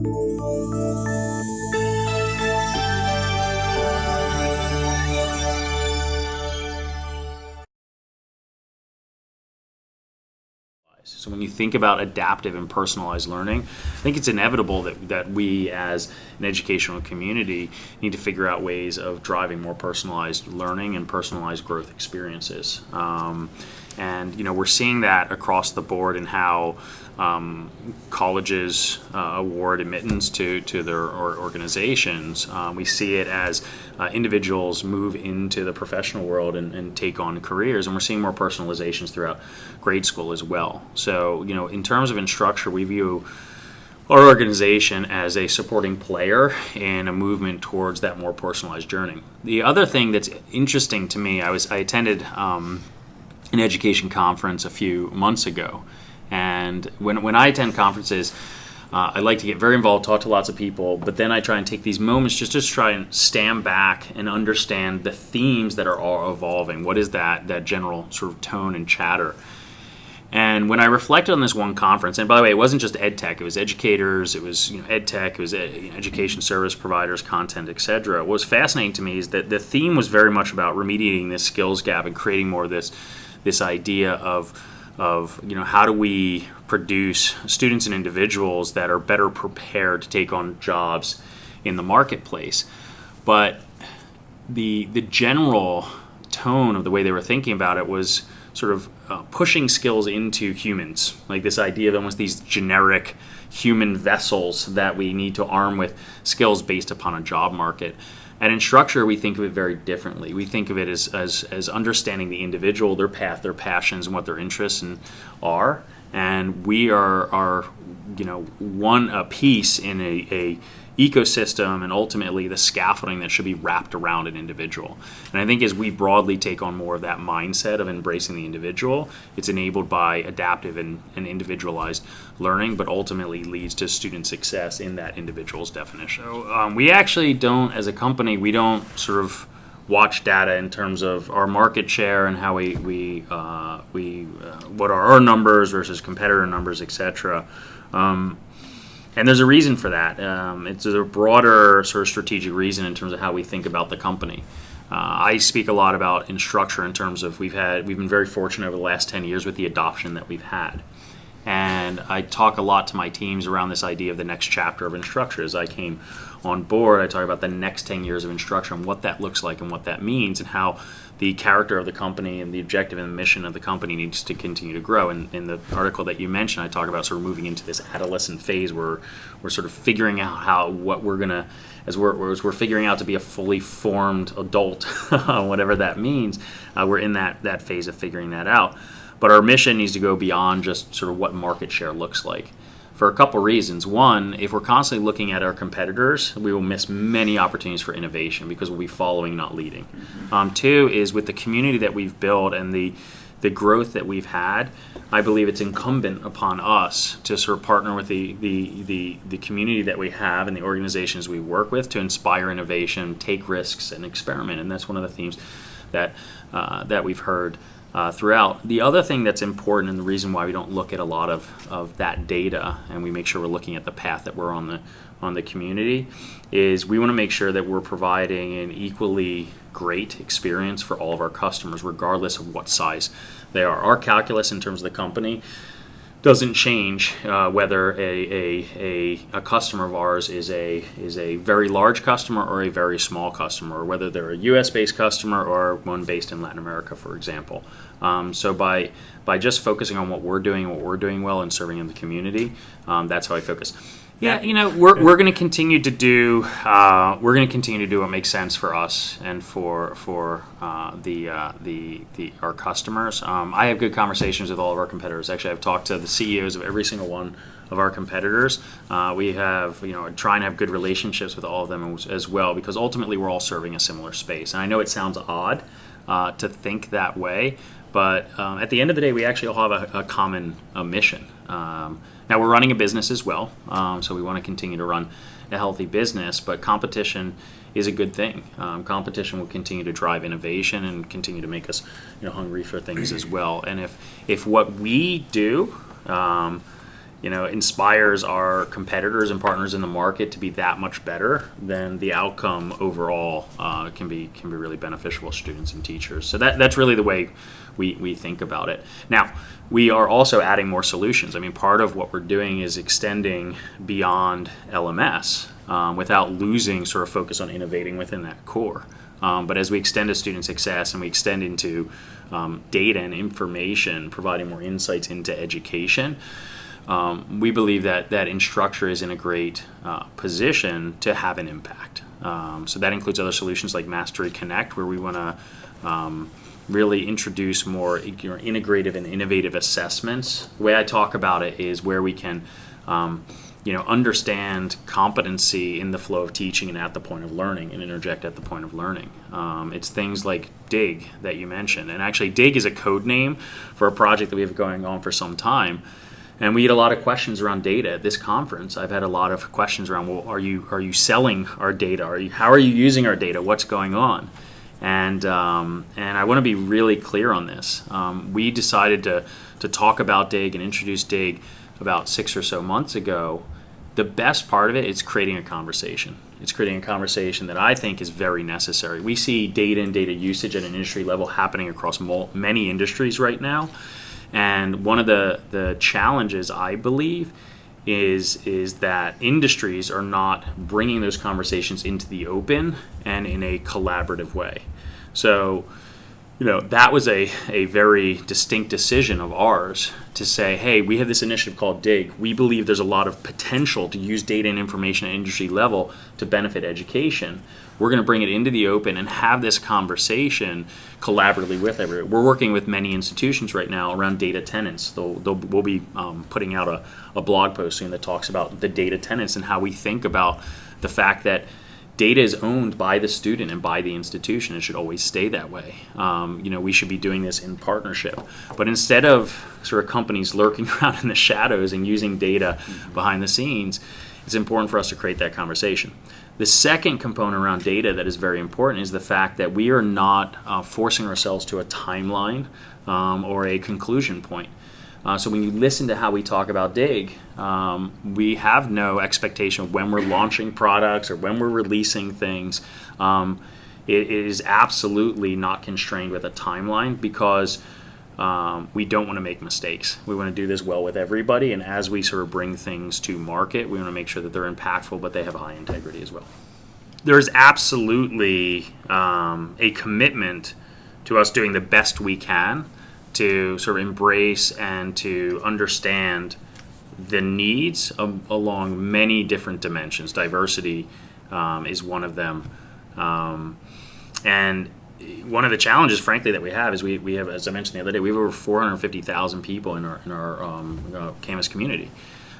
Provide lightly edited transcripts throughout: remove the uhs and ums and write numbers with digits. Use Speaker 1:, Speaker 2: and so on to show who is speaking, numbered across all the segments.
Speaker 1: So when you think about adaptive and personalized learning, I think it's inevitable that we as an educational community need to figure out ways of driving more personalized learning and personalized growth experiences. And we're seeing that across the board in how colleges award admittance to their organizations. We see it as individuals move into the professional world and take on careers, and we're seeing more personalizations throughout grade school as well. So, in terms of Instructure, we view our organization as a supporting player in a movement towards that more personalized journey. The other thing that's interesting to me, I attended an education conference a few months ago, and when I attend conferences, I like to get very involved, talk to lots of people, but then I try and take these moments just to try and stand back and understand the themes that are all evolving. What is that general sort of tone and chatter? And when I reflected on this one conference, and by the way, it wasn't just ed tech, it was educators, it was ed tech, it was education service providers, content, etc. What was fascinating to me is that the theme was very much about remediating this skills gap and creating more of this idea of how do we produce students and individuals that are better prepared to take on jobs in the marketplace. But the general tone of the way they were thinking about it was sort of pushing skills into humans, like this idea of almost these generic human vessels that we need to arm with skills based upon a job market. At Instructure, we think of it very differently. We think of it as understanding the individual, their path, their passions, and what their interests are. And we are one piece in a ecosystem, and ultimately the scaffolding that should be wrapped around an individual. And I think as we broadly take on more of that mindset of embracing the individual, it's enabled by adaptive and individualized learning, but ultimately leads to student success in that individual's definition. So we actually don't, as a company, we don't sort of watch data in terms of our market share and how we what are our numbers versus competitor numbers, etc. And there's a reason for that. It's a broader sort of strategic reason in terms of how we think about the company. I speak a lot about Instructure in terms of we've been very fortunate over the last 10 years with the adoption that we've had. And I talk a lot to my teams around this idea of the next chapter of Instructure. As I came on board, I talk about the next 10 years of Instructure and what that looks like and what that means, and how the character of the company and the objective and the mission of the company needs to continue to grow. And in the article that you mentioned, I talk about sort of moving into this adolescent phase where we're sort of figuring out what we're gonna, as we're figuring out to be a fully formed adult, whatever that means. We're in that phase of figuring that out. But our mission needs to go beyond just sort of what market share looks like, for a couple reasons. One, if we're constantly looking at our competitors, we will miss many opportunities for innovation because we'll be following, not leading. Two is with the community that we've built and the growth that we've had, I believe it's incumbent upon us to sort of partner with the community that we have and the organizations we work with to inspire innovation, take risks, and experiment. And that's one of the themes that we've heard throughout. The other thing that's important, and the reason why we don't look at a lot of that data, and we make sure we're looking at the path that we're on the community, is we want to make sure that we're providing an equally great experience for all of our customers, regardless of what size they are. Our calculus in terms of the company doesn't change whether a customer of ours is a very large customer or a very small customer, or whether they're a U.S.-based customer or one based in Latin America, for example. So by just focusing on what we're doing well, and serving in the community, that's how I focus. Yeah, we're going to continue to do what makes sense for us and for our customers. I have good conversations with all of our competitors. Actually, I've talked to the CEOs of every single one of our competitors. We have try and have good relationships with all of them as well, because ultimately we're all serving a similar space. And I know it sounds odd to think that way, but at the end of the day, we actually all have a common mission. Now, we're running a business as well, so we want to continue to run a healthy business, but competition is a good thing. Competition will continue to drive innovation and continue to make us hungry for things as well. And if what we do inspires our competitors and partners in the market to be that much better, then the outcome overall can be really beneficial to students and teachers. So that's really the way we think about it. Now, we are also adding more solutions. I mean, part of what we're doing is extending beyond LMS without losing sort of focus on innovating within that core. But as we extend to student success and we extend into data and information, providing more insights into education, we believe that Instructure is in a great position to have an impact. So that includes other solutions like Mastery Connect, where we want to really introduce more integrative and innovative assessments. The way I talk about it is where we can understand competency in the flow of teaching and at the point of learning, and interject at the point of learning. It's things like DIG that you mentioned. And actually, DIG is a code name for a project that we have going on for some time. And we get a lot of questions around data at this conference. I've had a lot of questions around, well, are you selling our data? How are you using our data? What's going on? And I want to be really clear on this. We decided to talk about DIG and introduce DIG about 6 or so months ago. The best part of it is creating a conversation. It's creating a conversation that I think is very necessary. We see data and data usage at an industry level happening across many industries right now. And one of the challenges, I believe, is that industries are not bringing those conversations into the open and in a collaborative way. So, that was a very distinct decision of ours to say, hey, we have this initiative called DIG. We believe there's a lot of potential to use data and information at industry level to benefit education. We're going to bring it into the open and have this conversation collaboratively with everyone. We're working with many institutions right now around data tenants. We'll be putting out a blog posting that talks about the data tenants and how we think about the fact that data is owned by the student and by the institution. It should always stay that way. We should be doing this in partnership. But instead of sort of companies lurking around in the shadows and using data behind the scenes, it's important for us to create that conversation. The second component around data that is very important is the fact that we are not forcing ourselves to a timeline or a conclusion point. So when you listen to how we talk about DIG, we have no expectation of when we're launching products or when we're releasing things. It is absolutely not constrained with a timeline because we don't want to make mistakes. We want to do this well with everybody, and as we sort of bring things to market, we want to make sure that they're impactful, but they have high integrity as well. There's absolutely a commitment to us doing the best we can to sort of embrace and to understand the needs along many different dimensions. Diversity is one of them. And one of the challenges, frankly, that we have is we have, as I mentioned the other day, we have over 450,000 people in our Canvas community.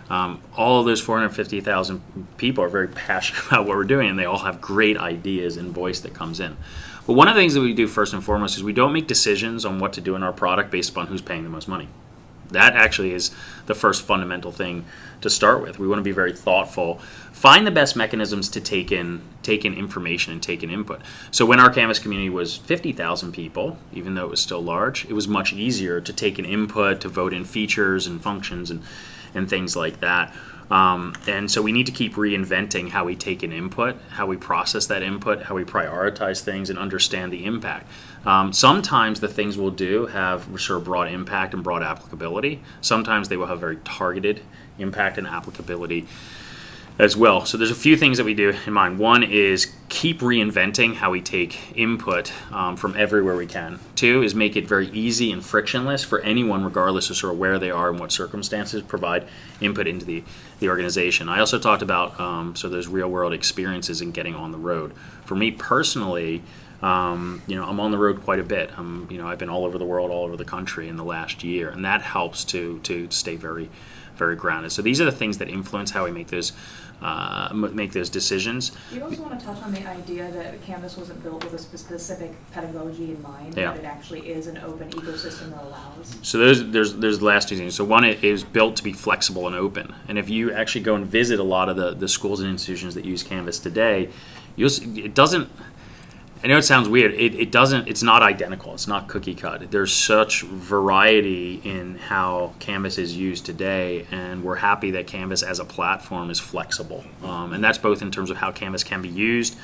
Speaker 1: All of those 450,000 people are very passionate about what we're doing, and they all have great ideas and voice that comes in. But one of the things that we do first and foremost is we don't make decisions on what to do in our product based upon who's paying the most money. That actually is the first fundamental thing to start with. We want to be very thoughtful, find the best mechanisms to take in information and take in input. So when our Canvas community was 50,000 people, even though it was still large, it was much easier to take in input, to vote in features and functions and things like that. And so we need to keep reinventing how we take in input, how we process that input, how we prioritize things and understand the impact. Sometimes the things we'll do have sort of broad impact and broad applicability. Sometimes they will have very targeted impact and applicability as well. So there's a few things that we do in mind. One is keep reinventing how we take input from everywhere we can. Two is make it very easy and frictionless for anyone, regardless of sort of where they are and what circumstances, provide input into the organization. I also talked about so those real world experiences and getting on the road. For me personally, I'm on the road quite a bit. I've been all over the world, all over the country in the last year, and that helps to stay very, very grounded. So these are the things that influence how we make those decisions.
Speaker 2: You also want to touch on the idea that Canvas wasn't built with a specific pedagogy in mind,
Speaker 1: Yeah.
Speaker 2: but it actually is an open ecosystem that allows.
Speaker 1: So there's the last two things. So one, it is built to be flexible and open. And if you actually go and visit a lot of the schools and institutions that use Canvas today, you'll see it doesn't. I know it sounds weird. It doesn't. It's not identical. It's not cookie cut. There's such variety in how Canvas is used today, and we're happy that Canvas as a platform is flexible, and that's both in terms of how Canvas can be used,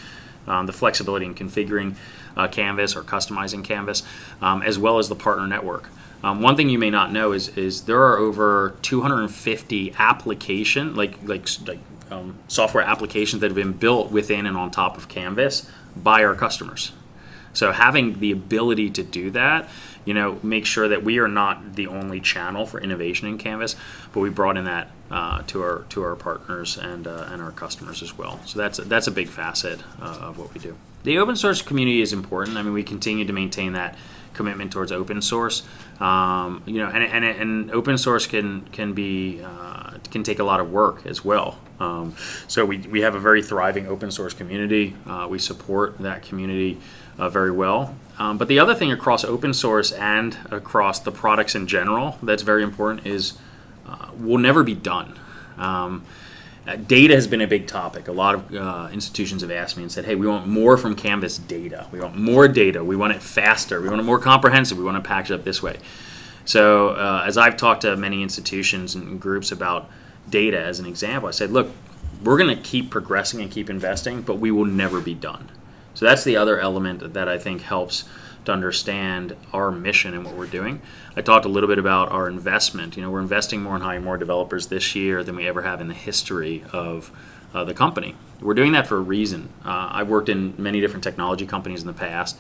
Speaker 1: the flexibility in configuring Canvas or customizing Canvas, as well as the partner network. One thing you may not know is there are over 250 software applications that have been built within and on top of Canvas by our customers. So having the ability to do that, make sure that we are not the only channel for innovation in Canvas, but we brought in that to our partners and our customers as well. So that's a big facet of what we do. The open source community is important. I mean, we continue to maintain that commitment towards open source. And open source can take a lot of work as well. So we have a very thriving open source community. We support that community very well. But the other thing across open source and across the products in general that's very important is we'll never be done. Data has been a big topic. A lot of institutions have asked me and said, hey, we want more from Canvas data. We want more data. We want it faster. We want it more comprehensive. We want to package it up this way. So as I've talked to many institutions and groups about data as an example, I said, look, we're going to keep progressing and keep investing, but we will never be done. So that's the other element that I think helps to understand our mission and what we're doing. I talked a little bit about our investment. We're investing more in hiring more developers this year than we ever have in the history of the company. We're doing that for a reason. I've worked in many different technology companies in the past,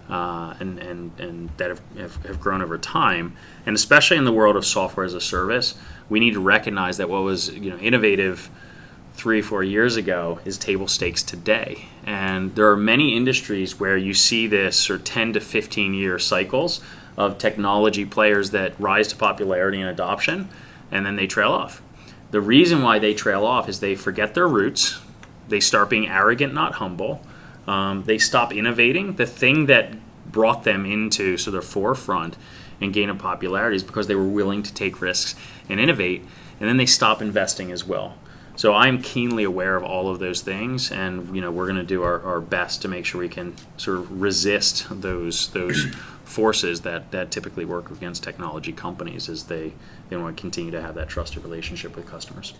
Speaker 1: and that have grown over time. And especially in the world of software as a service, we need to recognize that what was innovative 3 or 4 years ago is table stakes today. And there are many industries where you see this sort of 10 to 15 year cycles of technology players that rise to popularity and adoption, and then they trail off. The reason why they trail off is they forget their roots, they start being arrogant, not humble, they stop innovating. The thing that brought them into the forefront and gain of popularity is because they were willing to take risks and innovate, and then they stop investing as well. So I'm keenly aware of all of those things, and we're going to do our best to make sure we can sort of resist those forces that typically work against technology companies as they want to continue to have that trusted relationship with customers.